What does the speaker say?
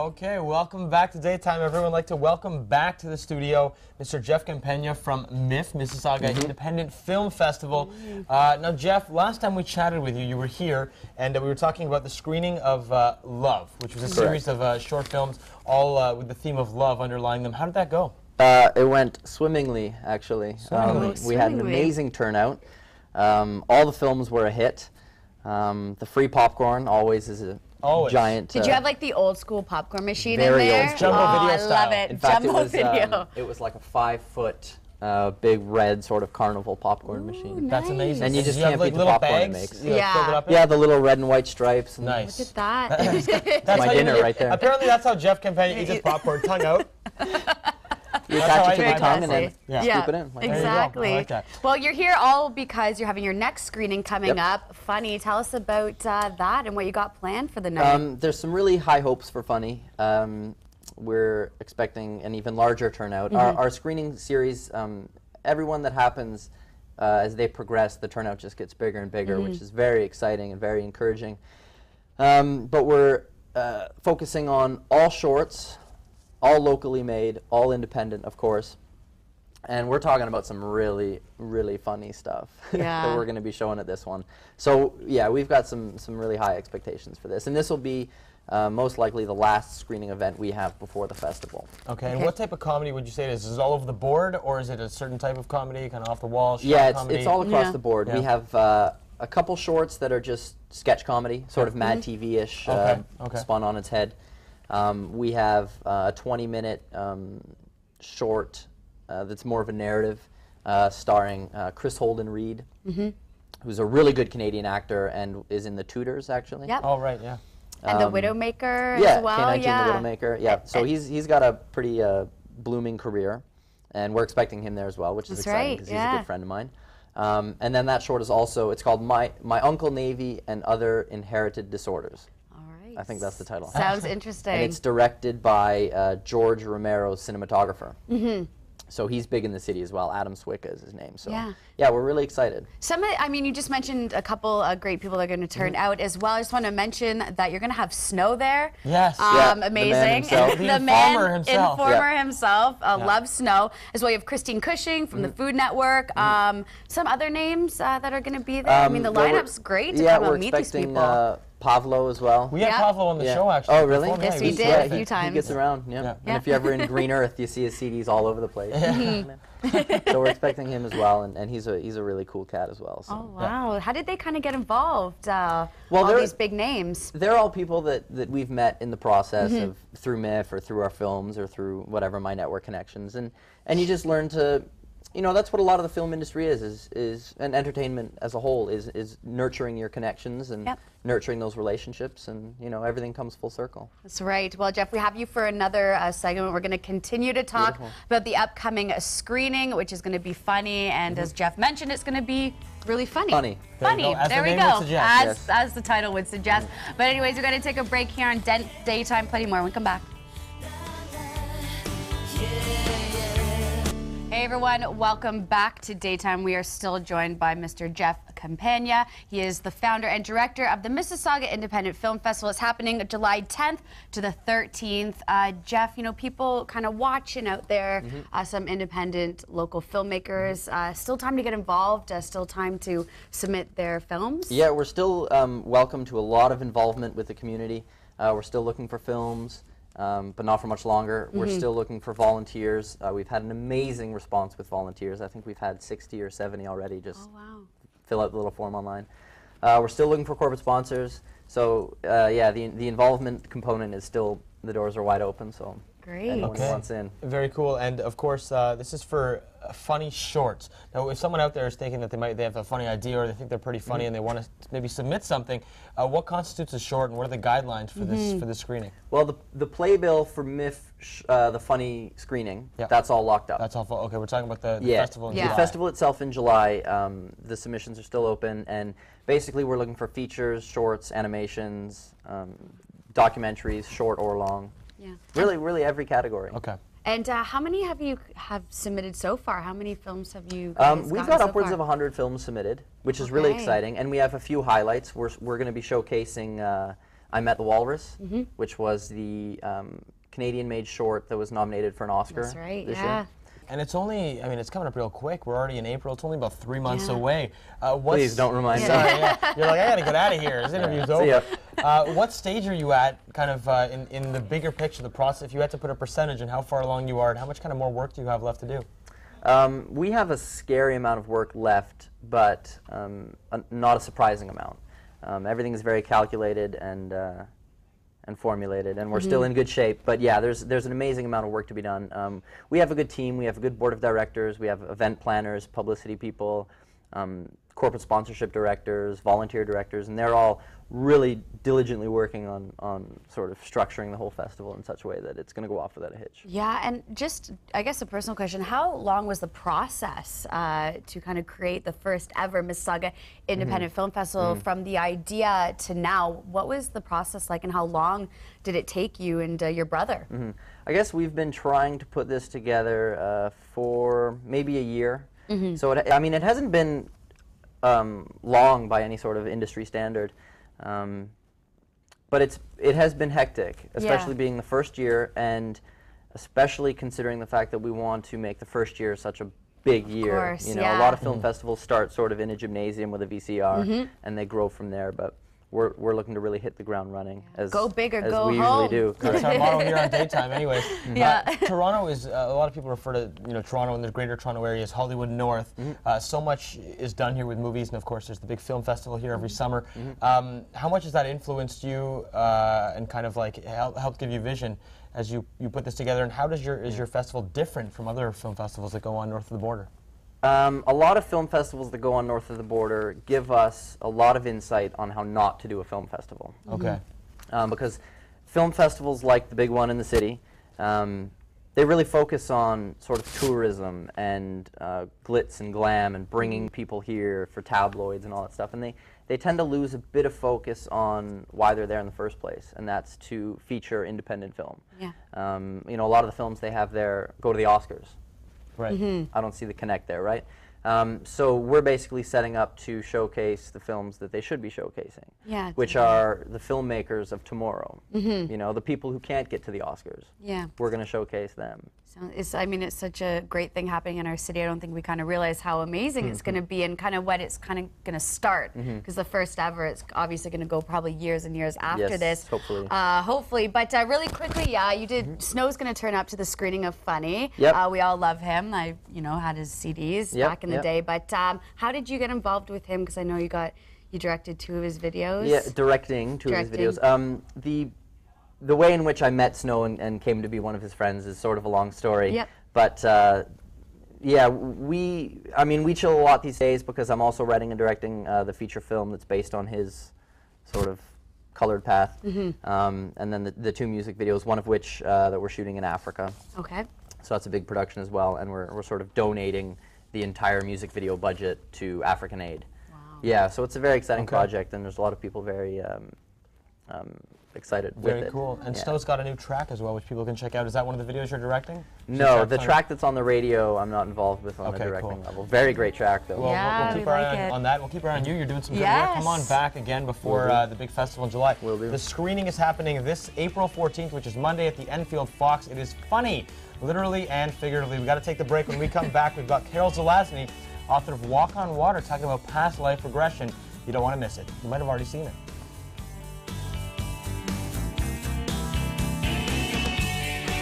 Okay, welcome back to Daytime, everyone. I'd like to welcome back to the studio Mr. Jeff Campagna from MIFF, Mississauga Independent Film Festival. Now, Jeff, last time we chatted with you, you were here, and we were talking about the screening of Love, which was a series of short films, all with the theme of love underlying them. How did that go? It went swimmingly, actually. We had an amazing turnout. All the films were a hit. The free popcorn always is a giant. Did you have like the old school popcorn machine in very there? old Jumbo video style. I love it. In fact, Jumbo video. it was like a 5-foot big red sort of carnival popcorn machine. That's amazing. And you just have can't like beat the little popcorn it bags? makes. Yeah. Yeah, the little red and white stripes. And Nice. Look at that. That's my how dinner you, right there. Apparently that's how Jeff Campagna eats his popcorn, tongue out. You That's how attach it I to the tongue and then Yeah. scoop it in. Like that. Exactly. I like that. Well, you're here all because you're having your next screening coming up. Funny. Tell us about that and what you got planned for the night. There's some really high hopes for Funny. We're expecting an even larger turnout. Our screening series, everyone that happens as they progress, the turnout just gets bigger and bigger, which is very exciting and very encouraging. But we're focusing on all shorts, all locally made, all independent, of course. And we're talking about some really, really funny stuff that we're going to be showing at this one. So, yeah, we've got some really high expectations for this. And this will be most likely the last screening event we have before the festival. Okay, and what type of comedy would you say it is? Is it all over the board, or is it a certain type of comedy, kind of off the wall, Yeah, comedy? it's all across the board. We have a couple shorts that are just sketch comedy, sort of Mad TV-ish, spun on its head. We have a 20-minute short that's more of a narrative, starring Chris Holden Reed, who's a really good Canadian actor and is in The Tudors, actually. Yep. Oh, right, yeah. And The Widowmaker as well. K-19 The Widowmaker. Yeah, so he's got a pretty blooming career, and we're expecting him there as well, which is exciting because he's a good friend of mine. And then that short is also, it's called My Uncle Navy and Other Inherited Disorders. I think that's the title. Sounds interesting. And it's directed by George Romero, cinematographer. So he's big in the city as well. Adam Swicka is his name. So yeah, we're really excited. I mean, you just mentioned a couple great people that are going to turn out as well. I just want to mention that you're going to have snow there. Yes. Amazing. The informer himself. Himself loves snow. As well, you have Christine Cushing from the Food Network. Some other names that are going to be there. I mean, the lineup's great to come and meet these people. Pavlo as well. We had Pavlo on the show, actually. Oh, really? Yes, we did a few times. He gets around, And if you're ever in Green Earth, you see his CDs all over the place. So we're expecting him as well, and he's a really cool cat as well. So. Oh, wow. How did they kind of get involved, all these big names? They're all people that we've met in the process of through MIFF or through our films or through whatever my network connections. And you just learn to... You know, that's what a lot of the film industry is and entertainment as a whole is nurturing your connections and nurturing those relationships, and you know, everything comes full circle. That's right. Well, Jeff, we have you for another segment. We're going to continue to talk about the upcoming screening, which is going to be funny, and as Jeff mentioned, it's going to be really funny. Funny. There we go. As the title would suggest. But anyways, we're going to take a break here on Daytime. Plenty more when we come back. Hey everyone, welcome back to Daytime. We are still joined by Mr. Jeff Campagna. He is the founder and director of the Mississauga Independent Film Festival. It's happening July 10th to the 13th. Jeff, you know, people kind of watching out there, some independent local filmmakers. Still time to get involved, still time to submit their films? Yeah, we're still welcome to a lot of involvement with the community. We're still looking for films. But not for much longer. We're still looking for volunteers. We've had an amazing response with volunteers. I think we've had 60 or 70 already. Just fill out the little form online. We're still looking for corporate sponsors. So yeah, the involvement component is still, the doors are wide open. So anyone who wants in. Very cool. And of course, this is for funny shorts. Now, if someone out there is thinking that they have a funny idea or they think they're pretty funny and they want to maybe submit something, what constitutes a short and what are the guidelines for this screening? Well, the playbill for MIFF, the funny screening, that's all locked up. That's all. Okay, we're talking about the festival in July. The festival itself in July. The submissions are still open, and basically we're looking for features, shorts, animations, documentaries, short or long. Yeah. Really every category. Okay. And how many have you submitted so far? How many films have you We've got upwards of 100 films submitted, which is really exciting, and we have a few highlights. We're going to be showcasing I Met the Walrus, which was the Canadian-made short that was nominated for an Oscar. That's right, this yeah. year. And it's only, I mean, it's coming up real quick. We're already in April. It's only about 3 months Yeah. away. Please don't remind me. Sorry, yeah. You're like, I gotta get out of here. This interview's over. What stage are you at, kind of in the bigger picture, the process? If you had to put a percentage in how far along you are, and how much kind of more work do you have left to do? We have a scary amount of work left, but not a surprising amount. Everything is very calculated and formulated, and we're still in good shape. But yeah, there's an amazing amount of work to be done. We have a good team. We have a good board of directors. We have event planners, publicity people, corporate sponsorship directors, volunteer directors, and they're all really diligently working on sort of structuring the whole festival in such a way that it's going to go off without a hitch. Yeah, and just, I guess, a personal question. How long was the process to kind of create the first ever Mississauga Independent Film Festival from the idea to now? What was the process like, and how long did it take you and your brother? I guess we've been trying to put this together for maybe a year. So, I mean, it hasn't been long by any sort of industry standard. But it has been hectic, especially being the first year, and especially considering the fact that we want to make the first year such a big year. Of course, you know, a lot of film festivals start sort of in a gymnasium with a VCR, and they grow from there. But we're looking to really hit the ground running, as Go big or as go we home. usually do. That's our motto here on Daytime, anyways. Yeah. Toronto is, a lot of people refer to, Toronto and the greater Toronto area as Hollywood North. So much is done here with movies, and of course there's the big film festival here every summer. How much has that influenced you and kind of like helped give you vision as you put this together, and how does is your festival different from other film festivals that go on north of the border? A lot of film festivals that go on north of the border give us a lot of insight on how not to do a film festival. Okay. Because film festivals like the big one in the city, they really focus on sort of tourism and glitz and glam and bringing people here for tabloids and all that stuff. And they tend to lose a bit of focus on why they're there in the first place, and that's to feature independent film. Yeah. A lot of the films they have there go to the Oscars. Right. I don't see the connect there, right? So we're basically setting up to showcase the films that they should be showcasing, which are the filmmakers of tomorrow. The people who can't get to the Oscars. Yeah. We're going to showcase them. So it's such a great thing happening in our city. I don't think we kind of realize how amazing it's going to be, and kind of what it's kind of going to start. Because the first ever, it's obviously going to go probably years and years after this. Hopefully. Hopefully. But really quickly, you did. Snow's going to turn up to the screening of Funny. Yep. We all love him. I, had his CDs back in the day. But how did you get involved with him? Because I know you directed 2 of his videos. Yeah, directing 2 of his videos. The way in which I met Snow and came to be one of his friends is sort of a long story. Yep. But yeah, we chill a lot these days because I'm also writing and directing the feature film that's based on his sort of colored path. And then the 2 music videos, one of which that we're shooting in Africa. Okay. So that's a big production as well, and we're sort of donating the entire music video budget to African Aid. Wow. Yeah, so it's a very exciting project, and there's a lot of people very excited with it. Very cool. And Snow's got a new track as well, which people can check out. Is that one of the videos you're directing? No, the track that's on the radio I'm not involved with on the directing level. Very great track, though. Well, we'll keep our eye on that. We'll keep our eye on you. You're doing some good work. Come on back again before the big festival in July. Will do. The screening is happening this April 14th, which is Monday at the Enfield Fox. It is funny, literally and figuratively. We've got to take the break. When we come back, we've got Carol Zelazny, author of Walk on Water, talking about past life regression. You don't want to miss it. You might have already seen it.